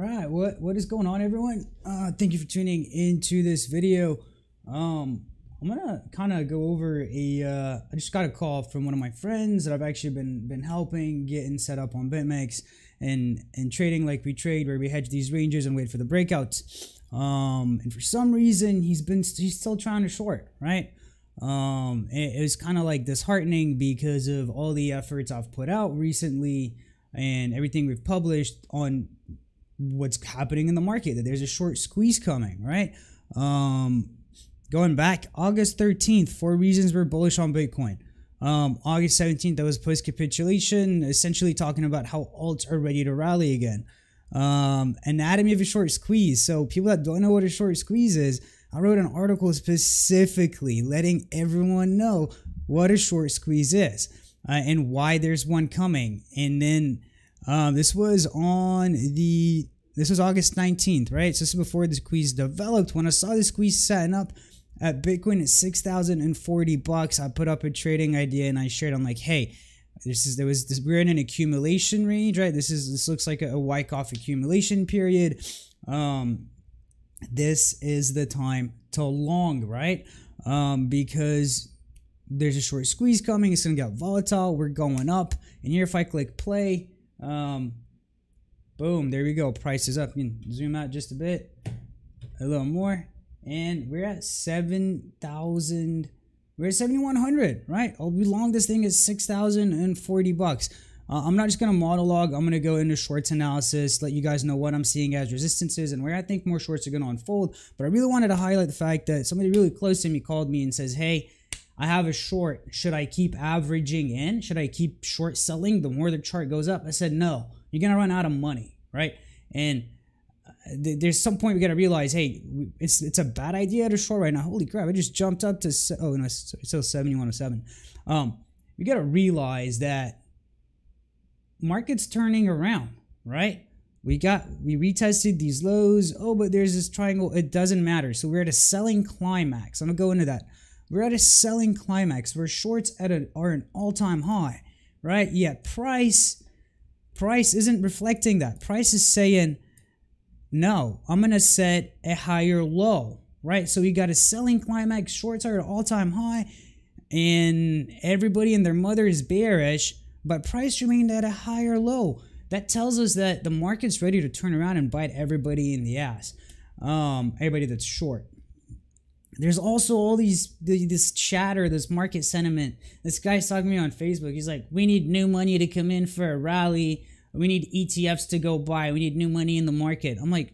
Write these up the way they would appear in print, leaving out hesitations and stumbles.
All right, what is going on, everyone? Thank you for tuning into this video. I'm gonna kind of go over I just got a call from one of my friends that I've actually been helping getting set up on BitMEX and trading like we trade, where we hedge these ranges and wait for the breakouts. And for some reason he's still trying to short, right? It was kind of like disheartening because of all the efforts I've put out recently and everything we've published on what's happening in the market, that there's a short squeeze coming, right? Going back August 13th, 4 reasons we're bullish on Bitcoin. August 17th, that was post capitulation, essentially talking about how alts are ready to rally again. Anatomy of a short squeeze. So people that don't know what a short squeeze is, I wrote an article specifically letting everyone know what a short squeeze is and why there's one coming. And then this was August 19th, right? So this is before the squeeze developed. When I saw the squeeze setting up at Bitcoin at $6,040, I put up a trading idea and I shared. I'm like, hey, we're in an accumulation range, right? This looks like a Wyckoff accumulation period. This is the time to long, right? Because there's a short squeeze coming. It's gonna get volatile. We're going up, and here if I click play, boom, there we go. Price is up. You can zoom out just a bit, a little more, and we're at 7,000. We're at 7,100, right? We long this thing at $6,040. I'm not just gonna monologue. I'm gonna go into shorts analysis, let you guys know what I'm seeing as resistances and where I think more shorts are gonna unfold. But I really wanted to highlight the fact that somebody really close to me called me and says, hey, I have a short. Should I keep averaging in? Should I keep short selling the more the chart goes up? I said, no, you're going to run out of money, right? And there's some point we got to realize, hey, it's a bad idea to short right now. Holy crap, it just jumped up to, oh, no, it's still 7107. We got to realize that market's turning around, right? We retested these lows. Oh, but there's this triangle. It doesn't matter. So we're at a selling climax. I'm going to go into that. We're at a selling climax where shorts are an all-time high, right? Yet price isn't reflecting that. Price is saying, no, I'm going to set a higher low, right? So we got a selling climax. Shorts are at an all-time high, and everybody and their mother is bearish, but price remained at a higher low. That tells us that the market's ready to turn around and bite everybody in the ass, everybody that's short. There's also all this chatter, this market sentiment. This guy's talking to me on Facebook. He's like, we need new money to come in for a rally. We need ETFs to go buy. We need new money in the market. I'm like,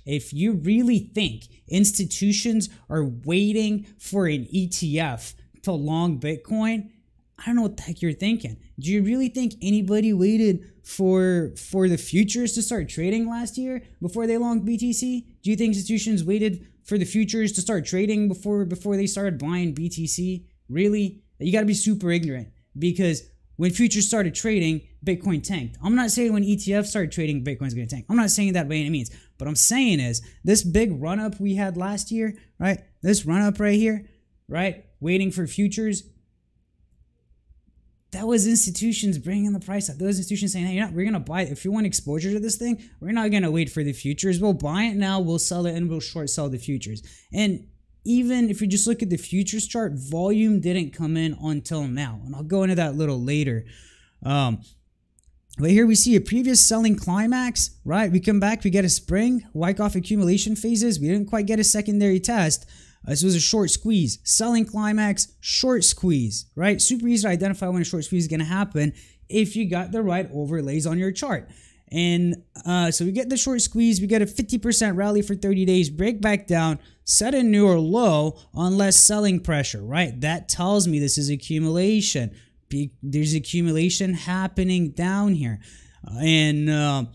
if you really think institutions are waiting for an ETF to long Bitcoin, I don't know what the heck you're thinking. Do you really think anybody waited for the futures to start trading last year before they longed BTC? Do you think institutions waited for the futures to start trading before they started buying BTC? Really? You got to be super ignorant, because when futures started trading, Bitcoin tanked. I'm not saying when ETFs started trading, Bitcoin's going to tank. I'm not saying that by any means. But I'm saying is this big run-up we had last year, right? This run-up right here, right? Waiting for futures. That was institutions bringing the price up. Those institutions saying, hey, we're going to buy it. If you want exposure to this thing, we're not going to wait for the futures. We'll buy it now, we'll sell it, and we'll short sell the futures. And even if you just look at the futures chart, volume didn't come in until now. And I'll go into that a little later. But here we see a previous selling climax, right? We come back, we get a spring, Wyckoff accumulation phases. We didn't quite get a secondary test. This was a short squeeze, selling climax, short squeeze, right? Super easy to identify when a short squeeze is going to happen if you got the right overlays on your chart. And so we get the short squeeze, we get a 50% rally for 30 days, break back down, set a newer low on less selling pressure, right? That tells me this is accumulation. There's accumulation happening down here. And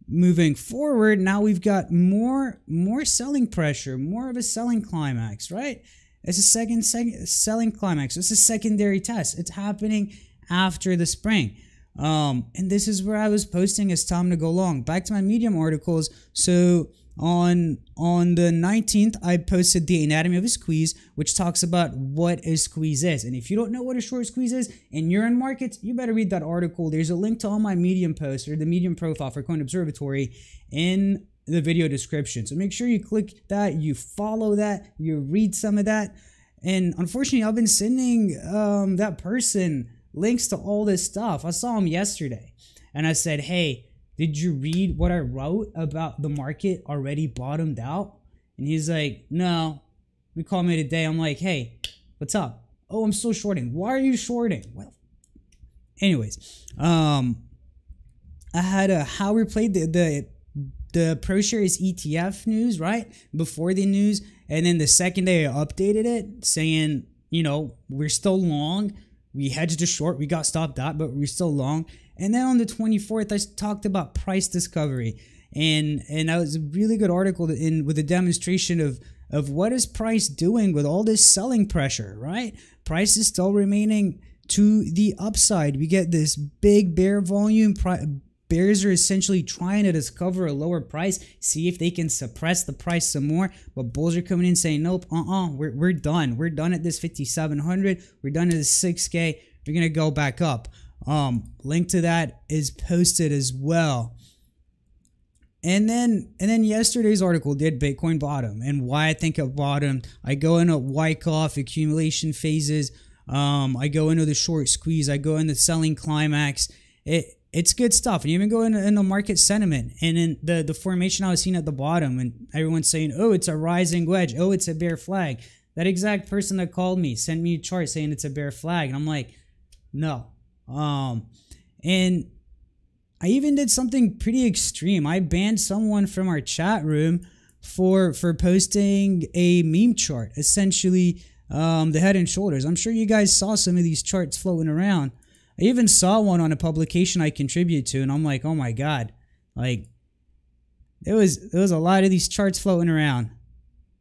moving forward, now we've got more selling pressure, more of a selling climax, right? It's a second selling climax. It's a secondary test. It's happening after the spring. And this is where I was posting it's time to go long. Back to my Medium articles. So on the 19th, I posted the anatomy of a squeeze, which talks about what a squeeze is. And if you don't know what a short squeeze is and you're in markets, you better read that article. There's a link to all my Medium posts, or the Medium profile for Coin Observatory, in the video description. So make sure you click that, you follow that, you read some of that. And unfortunately, I've been sending that person links to all this stuff. I saw him yesterday and I said, hey, did you read what I wrote about the market already bottomed out? And he's like, no. We call me today. I'm like, hey, what's up? Oh, I'm still shorting. Why are you shorting? Well, anyways, I had a how we played the ProShares ETF news, right? Before the news. And then the second day I updated it saying, you know, we're still long. We hedged a short. We got stopped out, but we're still long. And then on the 24th, I talked about price discovery. And that was a really good article with a demonstration of what is price doing with all this selling pressure, right? Price is still remaining to the upside. We get this big bear volume. Bears are essentially trying to discover a lower price, see if they can suppress the price some more. But bulls are coming in saying, nope, we're done. We're done at this 5,700. We're done at this 6K. We're going to go back up. Link to that is posted as well. And then yesterday's article did Bitcoin bottom and why I think it bottomed. I go into Wyckoff accumulation phases. I go into the short squeeze. I go into selling climax. It's good stuff. And you even go into market sentiment and in the formation I was seeing at the bottom, and everyone's saying, oh, it's a rising wedge. Oh, it's a bear flag. That exact person that called me sent me a chart saying it's a bear flag. And I'm like, no. And I even did something pretty extreme. I banned someone from our chat room for posting a meme chart, essentially the head and shoulders. I'm sure you guys saw some of these charts floating around. I even saw one on a publication I contribute to, and I'm like, oh my god, like there was a lot of these charts floating around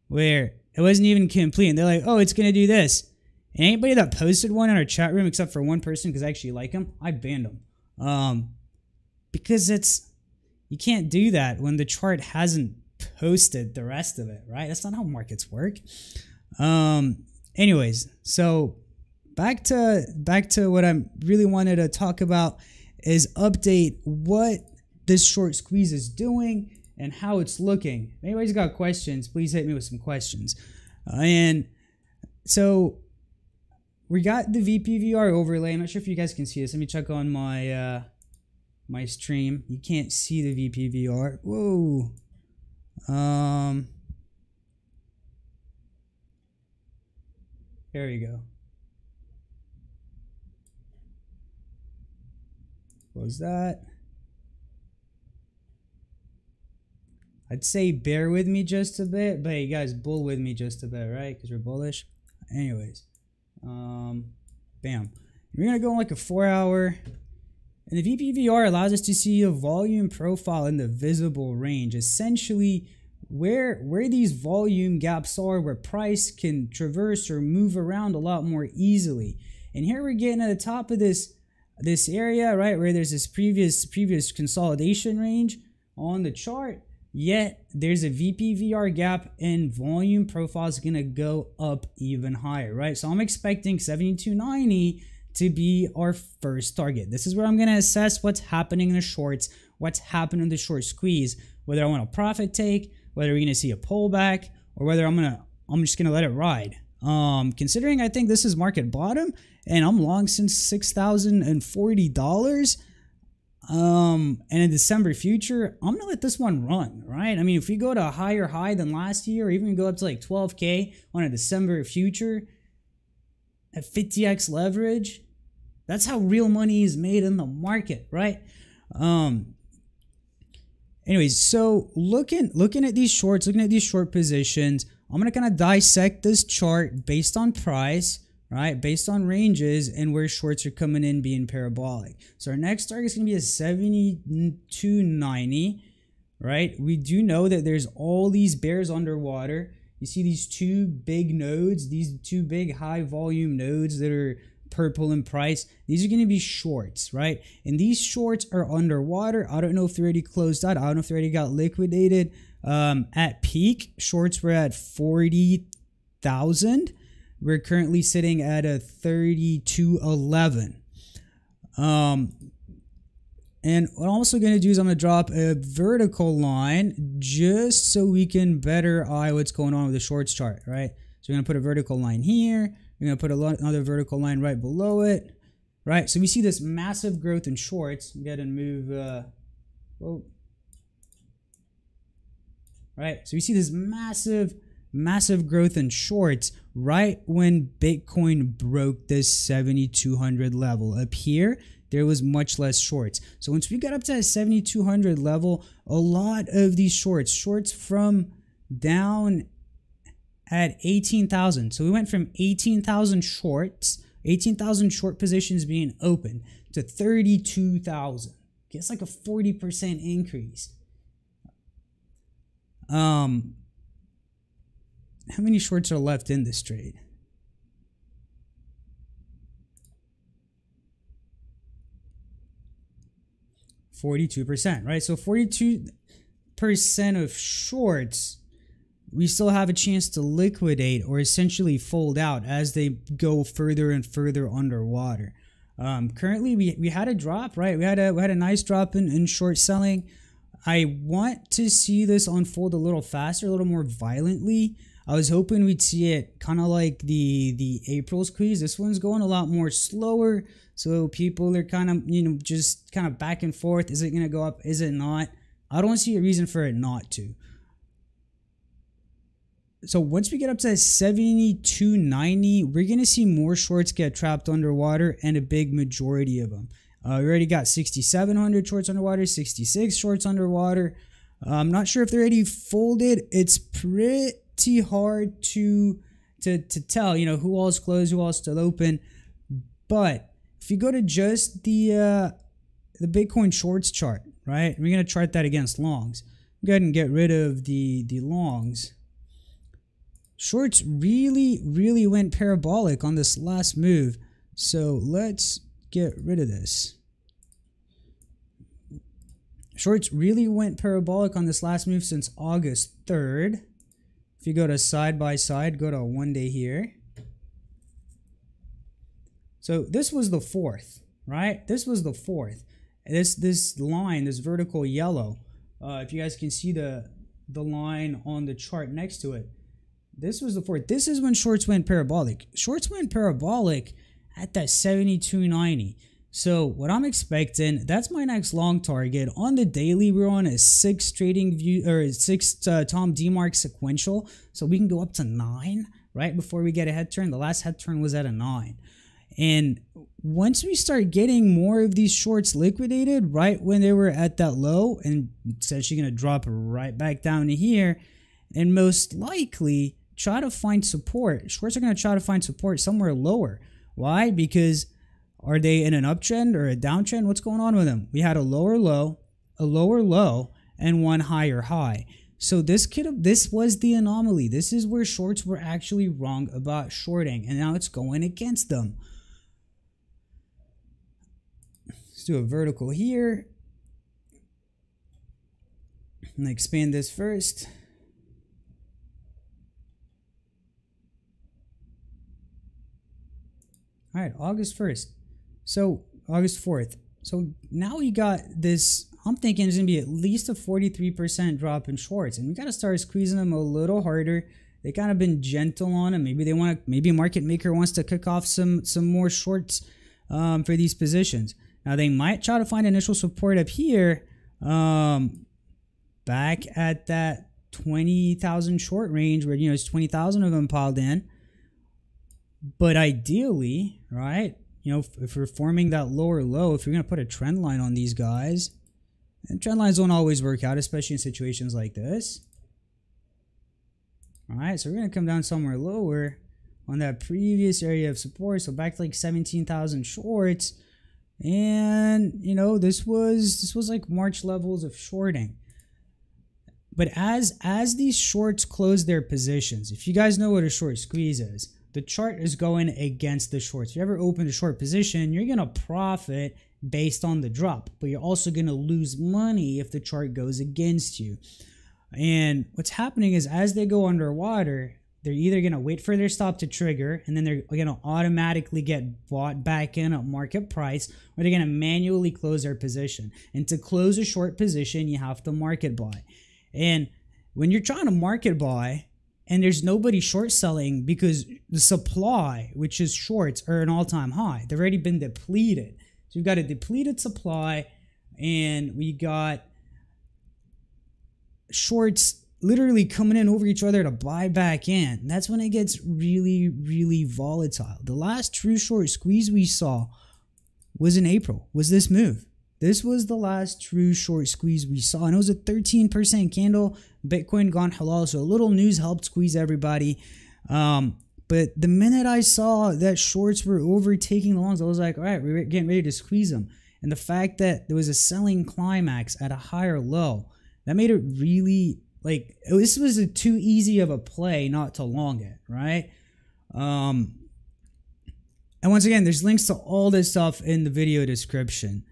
where it wasn't even complete, and they're like, oh, it's gonna do this. And anybody that posted one in our chat room, except for one person, because I actually like him, I banned him. Because you can't do that when the chart hasn't posted the rest of it, right? That's not how markets work. Anyways, so back to what I really wanted to talk about is update what this short squeeze is doing and how it's looking. If anybody's got questions, please hit me with some questions. And so we got the VPVR overlay. I'm not sure if you guys can see this. Let me check on my my stream. You can't see the VPVR. Whoa. There we go. Close that. I'd say bear with me just a bit, but you guys bull with me just a bit, right? Because we're bullish. Anyways, bam. We're gonna go on like a 4-hour, and the VPVR allows us to see a volume profile in the visible range, essentially where these volume gaps are, where price can traverse or move around a lot more easily. And here we're getting at the top of this area, right, where there's this previous consolidation range on the chart, yet there's a VPVR gap and volume profile is gonna go up even higher, right? So I'm expecting 72.90 to be our first target. This is where I'm gonna assess what's happening in the shorts, what's happening in the short squeeze, whether I want a profit take, whether we're gonna see a pullback, or whether I'm just gonna let it ride. Considering I think this is market bottom and I'm long since $6,040, and in December future, I'm gonna let this one run, right? I mean, if we go to a higher high than last year, or even go up to like 12K on a December future at 50x leverage, that's how real money is made in the market, right? Anyways, so looking at these shorts, looking at these short positions, I'm gonna kind of dissect this chart based on price, right? Based on ranges and where shorts are coming in being parabolic. So our next target is gonna be a 72.90, right? We do know that there's all these bears underwater. You see these two big nodes, these two big high volume nodes that are purple in price. These are going to be shorts, right? And these shorts are underwater. I don't know if they already closed out. I don't know if they already got liquidated. At peak, shorts were at 40,000. We're currently sitting at a 3211. And what I'm also going to do is I'm going to drop a vertical line just so we can better eye what's going on with the shorts chart, right? So we're going to put a vertical line here. We're going to put another vertical line right below it, right? So we see this massive growth in shorts. Go ahead and move, right? So we see this massive growth in shorts right when Bitcoin broke this 7,200 level. Up here, there was much less shorts. So once we got up to that 7,200 level, a lot of these shorts from down at 18,000. So we went from 18,000 shorts, 18,000 short positions being open to 32,000. Okay, it's like a 40% increase. How many shorts are left in this trade? %, right? So 42% of shorts, we still have a chance to liquidate or essentially fold out as they go further and further underwater. Currently, we had a drop, right? We had a nice drop in short selling. I want to see this unfold a little faster, a little more violently. I was hoping we'd see it kind of like the April squeeze. This one's going a lot more slower. So people are kind of, just kind of back and forth. Is it going to go up? Is it not? I don't see a reason for it not to. So once we get up to 72.90, we're going to see more shorts get trapped underwater, and a big majority of them. We already got 6,700 shorts underwater, 66 shorts underwater. I'm not sure if they're already folded. It's pretty hard to tell, who all's closed, who all's still open. But if you go to just the Bitcoin shorts chart, right? We're going to chart that against longs. Go ahead and get rid of the longs. Shorts really went parabolic on this last move. So let's get rid of this. Shorts really went parabolic on this last move since August 3rd. If you go to side by side, go to 1 day here. So this was the 4th, right? This was the 4th. This line, this vertical yellow, if you guys can see the line on the chart next to it, this was the 4th. This is when shorts went parabolic. Shorts went parabolic at that 72.90. So what I'm expecting, that's my next long target. On the daily, we're on a 6 trading view, or 6 Tom DMARC sequential. So we can go up to 9 right before we get a head turn. The last head turn was at a 9. And once we start getting more of these shorts liquidated right when they were at that low, and it's actually going to drop right back down to here, and most likely try to find support. Shorts are going to try to find support somewhere lower. Why? Because are they in an uptrend or a downtrend? What's going on with them? We had a lower low, and one higher high. So this was the anomaly. This is where shorts were actually wrong about shorting, and now it's going against them. Let's do a vertical here. And expand this first. All right, August 1st. So August 4th. So now we got this, I'm thinking it's going to be at least a 43% drop in shorts. And we got to start squeezing them a little harder. They kind of been gentle on them. Maybe they want to, maybe a market maker wants to kick off some more shorts for these positions. Now they might try to find initial support up here, back at that 20,000 short range where, it's 20,000 of them piled in. But ideally, right, if we're forming that lower low, if you're going to put a trend line on these guys, and trend lines don't always work out, especially in situations like this. All right, so we're going to come down somewhere lower on that previous area of support. So back to like 17,000 shorts. And, this was like March levels of shorting. But as these shorts close their positions, if you guys know what a short squeeze is, the chart is going against the shorts. If you ever open a short position, you're going to profit based on the drop, but you're also going to lose money if the chart goes against you. And what's happening is as they go underwater, they're either going to wait for their stop to trigger and then they're going to automatically get bought back in at market price, or they're going to manually close their position. And to close a short position, you have to market buy. And when you're trying to market buy and there's nobody short selling because the supply, which is shorts, are an all-time high. They've already been depleted. So we've got a depleted supply and we got shorts literally coming in over each other to buy back in. And that's when it gets really, really volatile. The last true short squeeze we saw was in April, was this move. This was the last true short squeeze we saw, and it was a 13% candle. Bitcoin gone halal, so a little news helped squeeze everybody. But the minute I saw that shorts were overtaking the longs, I was like, all right, we're getting ready to squeeze them. And the fact that there was a selling climax at a higher low, that made it really, like, this was too easy of a play not to long it, right? And once again, there's links to all this stuff in the video description.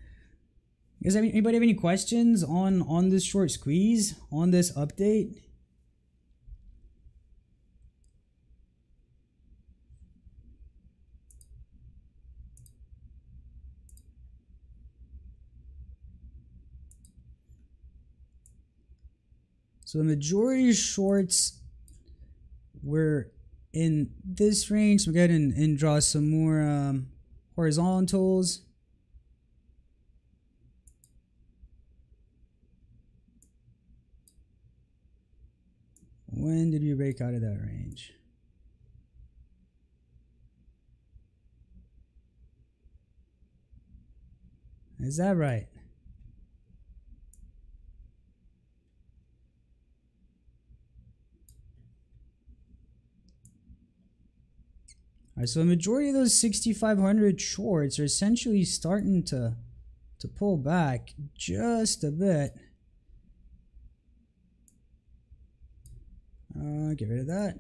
Does anybody have any questions on this short squeeze, on this update? So the majority of shorts were in this range. So we'll go ahead and draw some more horizontals. When did we break out of that range? Is that right? All right, so the majority of those 6,500 shorts are essentially starting to pull back just a bit. Get rid of that.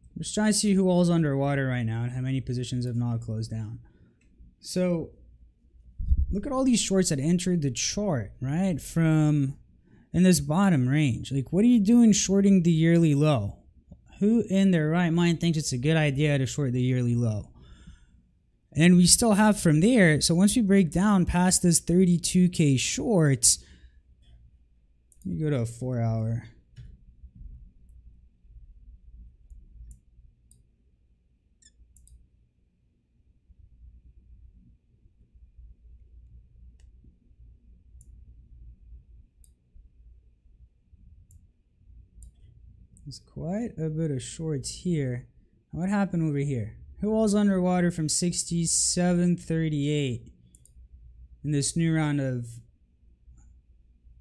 I'm just trying to see who all's underwater right now and how many positions have not closed down. So look at all these shorts that entered the chart, right? From in this bottom range. Like, what are you doing shorting the yearly low? Who in their right mind thinks it's a good idea to short the yearly low? And we still have from there. So once we break down past this 32K shorts, you go to a 4-hour. There's quite a bit of shorts here. What happened over here? Who all's underwater from 67.38 in this new round of...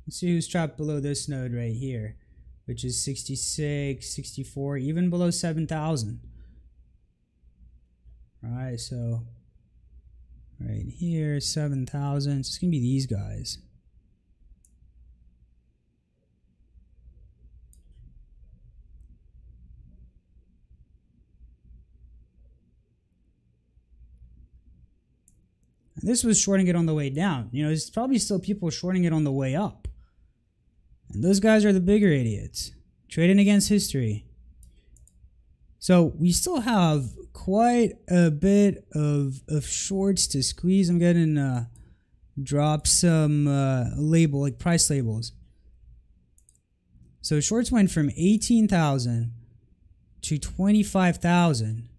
Let's see who's trapped below this node right here, which is 66, 64, even below 7,000. Alright, so right here, 7,000. So it's going to be these guys. And this was shorting it on the way down. You know, there's probably still people shorting it on the way up. And those guys are the bigger idiots, trading against history. So we still have quite a bit of shorts to squeeze. I'm going to drop some price labels. So shorts went from 18,000 to 25,000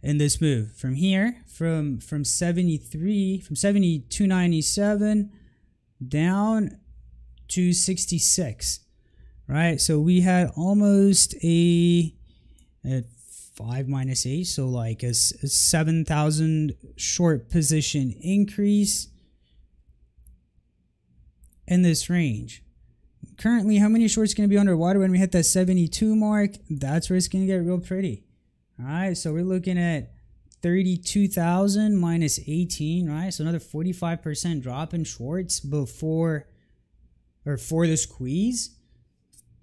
in this move. From here, from 72.97 down to 66, right? So we had almost a 5 minus 8, so like a 7,000 short position increase in this range. Currently, how many shorts going to be underwater when we hit that 72 mark? That's where it's going to get real pretty. All right, so we're looking at 32,000 minus 18, right? So another 45% drop in shorts before or for the squeeze.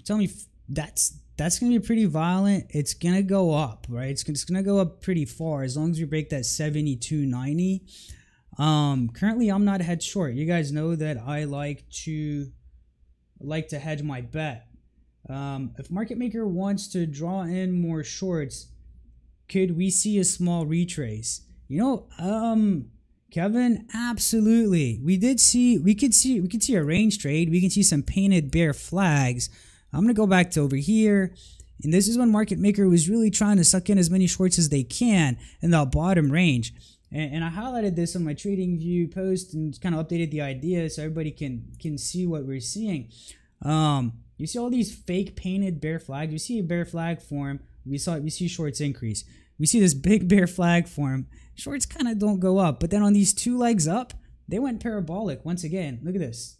Tell me, that's going to be pretty violent. It's going to go up, right? It's going to go up pretty far as long as we break that 72.90. Currently I'm not hedged short. You guys know that I like to hedge my bet. If market maker wants to draw in more shorts, could we see a small retrace? You know, Kevin, absolutely. We could see a range trade. We can see some painted bear flags. I'm gonna go back to over here, and this is when market maker was really trying to suck in as many shorts as they can in the bottom range. And I highlighted this on my trading view post and kind of updated the idea so everybody can see what we're seeing. You see all these fake painted bear flags. You see a bear flag form. We see shorts increase. We see this big bear flag form. Shorts kind of don't go up, but then on these two legs up, they went parabolic once again. Look at this.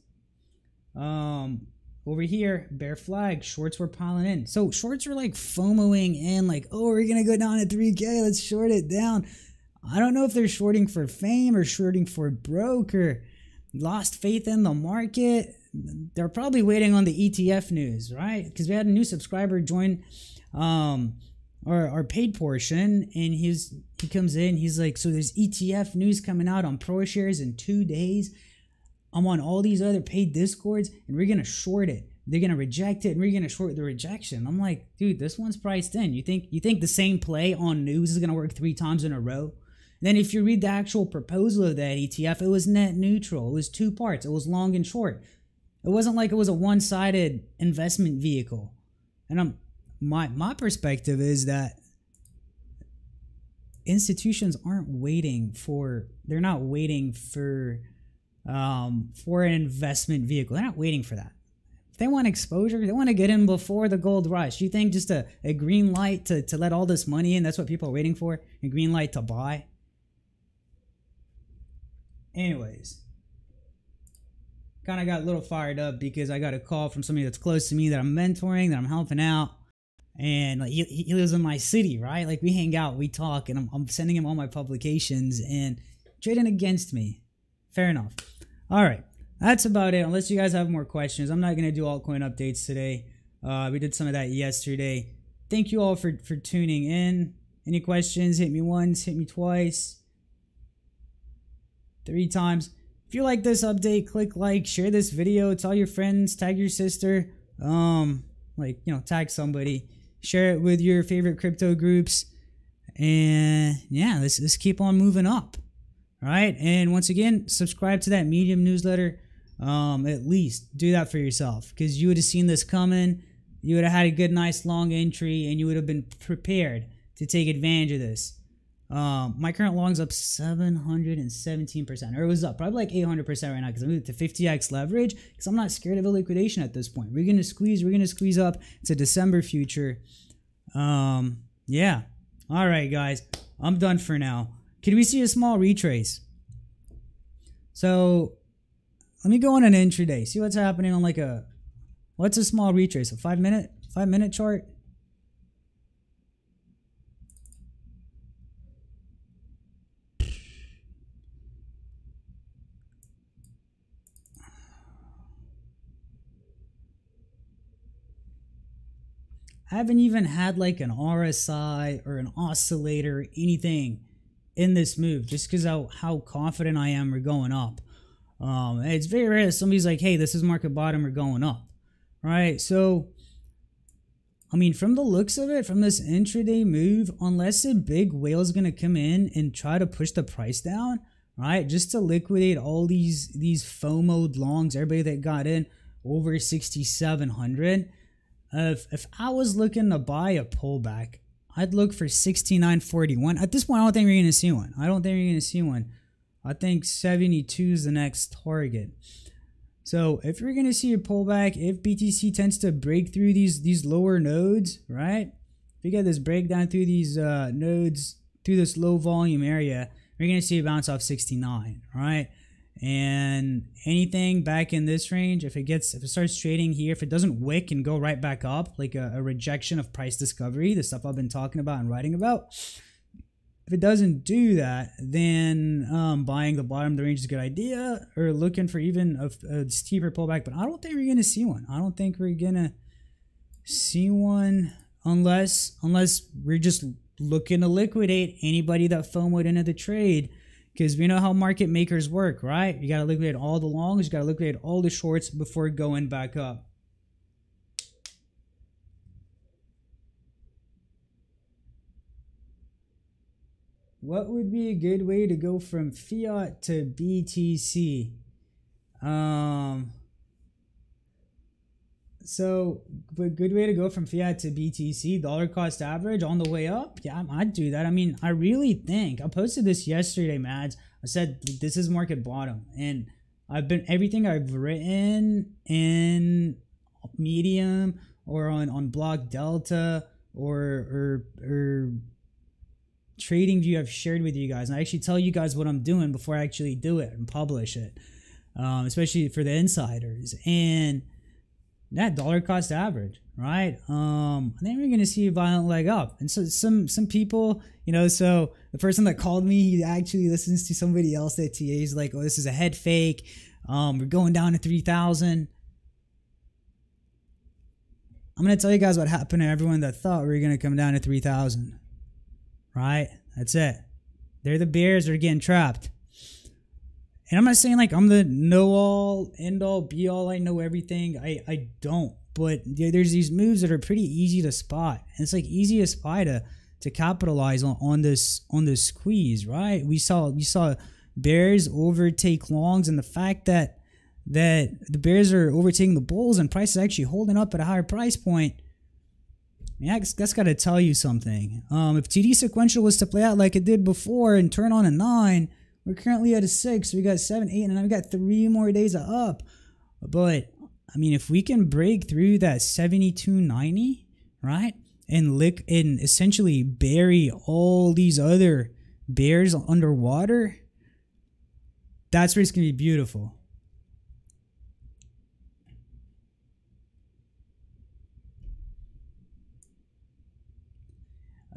Over here, bear flag, shorts were piling in. So shorts are like FOMOing in, like, oh, we're gonna go down to 3K. Let's short it down. I don't know if they're shorting for fame or shorting for broke or lost faith in the market. They're probably waiting on the ETF news, right? Because we had a new subscriber join our paid portion, and he comes in, he's like, so there's ETF news coming out on ProShares in 2 days. I'm on all these other paid discords, and we're gonna short it. They're gonna reject it, and we're gonna short the rejection. I'm like, dude, this one's priced in. You think the same play on news is gonna work 3 times in a row? Then if you read the actual proposal of that ETF, it was net neutral. It was 2 parts. It was long and short. It wasn't like it was a one-sided investment vehicle. And my perspective is that institutions aren't waiting for, they're not waiting for an investment vehicle. They're not waiting for that. If they want exposure, they want to get in before the gold rush. You think just a green light to let all this money in, that's what people are waiting for? A green light to buy? Anyways, kind of got a little fired up because I got a call from somebody that's close to me that I'm mentoring, that I'm helping out. And like he lives in my city, right? Like we hang out, we talk, and I'm sending him all my publications and trading against me. Fair enough. All right, that's about it. Unless you guys have more questions, I'm not going to do altcoin updates today. We did some of that yesterday. Thank you all for tuning in. Any questions, hit me once, hit me twice, 3 times. If you like this update, click like, share this video, tell your friends, tag your sister, like, you know, tag somebody, share it with your favorite crypto groups, and yeah, let's keep on moving up. All right, and once again, subscribe to that Medium newsletter. At least do that for yourself, because you would have seen this coming. You would have had a good, nice, long entry, and you would have been prepared to take advantage of this. My current long's up 717%, or it was up probably like 800% right now because I moved to 50x leverage because I'm not scared of a liquidation at this point. We're gonna squeeze up. It's a December future. Yeah. All right, guys, I'm done for now. Can we see a small retrace? So let me go on an intraday, see what's happening on like what's a small retrace? A 5-minute chart? I haven't even had like an RSI or an oscillator or anything in this move, just because how confident I am we're going up. It's very rare that somebody's like, hey, this is market bottom, we're going up. Right? So, I mean, from the looks of it, from this intraday move, unless a big whale is going to come in and try to push the price down, right, just to liquidate all these FOMO'd longs, everybody that got in over 6,700. If I was looking to buy a pullback, I'd look for 69.41. At this point, I don't think we're going to see one. I think 72 is the next target. So if you're going to see a pullback, if BTC tends to break through these lower nodes, right? If you get this breakdown through these nodes, through this low volume area, you're going to see a bounce off 69, right? And anything back in this range, if it starts trading here, if it doesn't wick and go right back up, like a rejection of price discovery, the stuff I've been talking about and writing about, if it doesn't do that, then buying the bottom of the range is a good idea, or looking for even a steeper pullback. But I don't think we're going to see one. I don't think we're going to see one unless we're just looking to liquidate anybody that FOMO'd into the trade. because we know how market makers work, right? You got to liquidate all the longs, you got to liquidate all the shorts before going back up. What would be a good way to go from fiat to BTC? So a good way to go from fiat to BTC, dollar cost average on the way up? Yeah, I'd do that. I mean, I really think, I posted this yesterday, Mads. I said, this is market bottom. And everything I've written in Medium or on BlockDelta or TradingView, I've shared with you guys. And I actually tell you guys what I'm doing before I actually do it and publish it, especially for the insiders. And that dollar cost average, right? I think we're gonna see a violent leg up. And so some people, you know, so the person that called me, he actually listens to somebody else at TA. He's like, oh, this is a head fake. We're going down to 3,000. I'm gonna tell you guys what happened to everyone that thought we were gonna come down to 3,000. Right? That's it. They're the bears that are getting trapped. And I'm not saying like I'm the know-all, end-all, be-all, I know everything. I don't. But there's these moves that are pretty easy to spot. And it's like easy to spy to capitalize on this squeeze, right? We saw bears overtake longs, and the fact that the bears are overtaking the bulls and price is actually holding up at a higher price point, I mean, that's got to tell you something. If TD sequential was to play out like it did before and turn on a 9, we're currently at a 6. We got 7, 8, and then we got 3 more days of up. But I mean, if we can break through that 72.90, right, and essentially bury all these other bears underwater, that's where it's gonna be beautiful.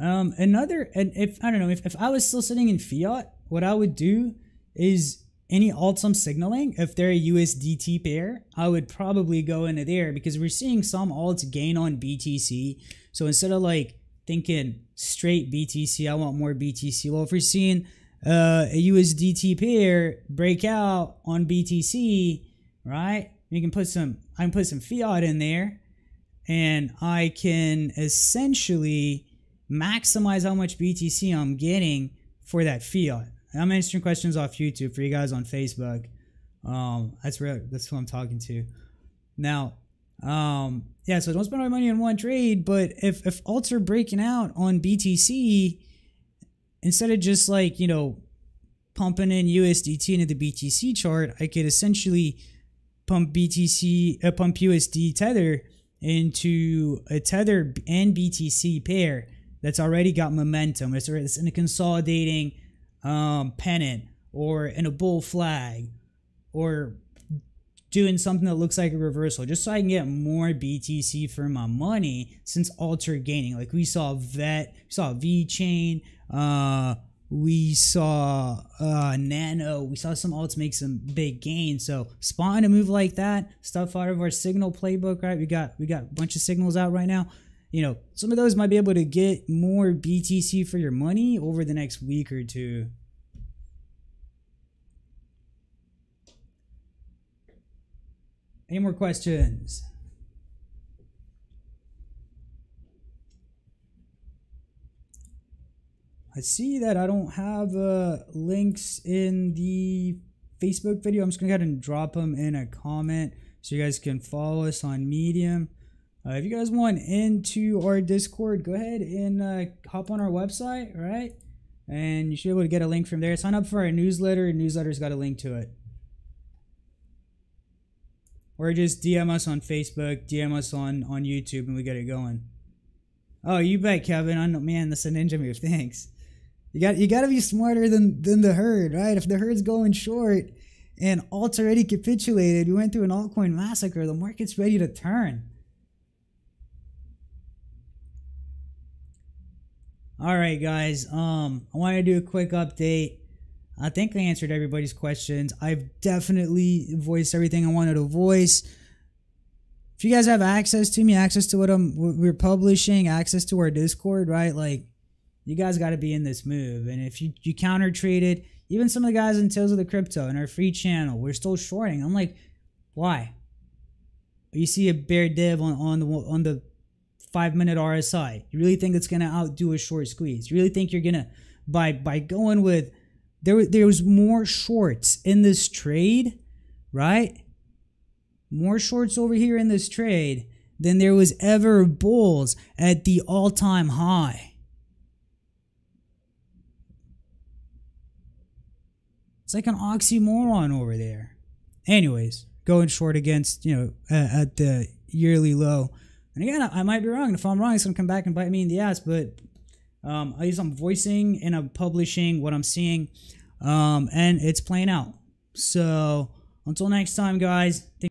If I was still sitting in fiat, what I would do is any alts I'm signaling, if they're a USDT pair, I would probably go into there, because we're seeing some alts gain on BTC. So instead of like thinking straight BTC, I want more BTC. Well, if we're seeing a USDT pair break out on BTC, right? I can put some fiat in there, and I can essentially maximize how much BTC I'm getting for that fiat. I'm answering questions off YouTube for you guys on Facebook. That's who I'm talking to. Now, yeah, so don't spend all your money on one trade, but if alts are breaking out on BTC, instead of just like, you know, pumping in USDT into the BTC chart, I could essentially pump USD Tether into a Tether and BTC pair that's already got momentum. It's in a consolidating pennant, or in a bull flag, or doing something that looks like a reversal, just so I can get more BTC for my money, since alts are gaining. Like we saw VET, we saw VeChain, we saw Nano, we saw some alts make some big gains. So spotting a move like that, stuff out of our signal playbook, right? We got a bunch of signals out right now. You know, some of those might be able to get more BTC for your money over the next week or two. Any more questions? I see that I don't have links in the Facebook video. I'm just going to go ahead and drop them in a comment so you guys can follow us on Medium. If you guys want into our Discord, go ahead and hop on our website, all right? And you should be able to get a link from there. Sign up for our newsletter. Newsletter's got a link to it. Or just DM us on Facebook, DM us on YouTube, and we get it going. Oh, you bet, Kevin. I know, man, that's a ninja move. Thanks. You got to be smarter than the herd, right? If the herd's going short and alts already capitulated, we went through an altcoin massacre, the market's ready to turn. All right, guys. I want to do a quick update. I think I answered everybody's questions. I've definitely voiced everything I wanted to voice. If you guys have access to me, access to what we're publishing, access to our Discord, right? Like, you guys got to be in this move. And if you counter traded, Even some of the guys in Tales of the Crypto in our free channel, we're still shorting. I'm like, why? You see a bear div on the 5-minute RSI. You really think it's gonna outdo a short squeeze? You really think you're gonna by going with there was more shorts in this trade, right? More shorts over here in this trade than there was ever bulls at the all-time high. It's like an oxymoron over there. Anyways, going short against, at the yearly low. And again, I might be wrong. If I'm wrong, it's going to come back and bite me in the ass. But at least I'm voicing and I'm publishing what I'm seeing. And it's playing out. So until next time, guys.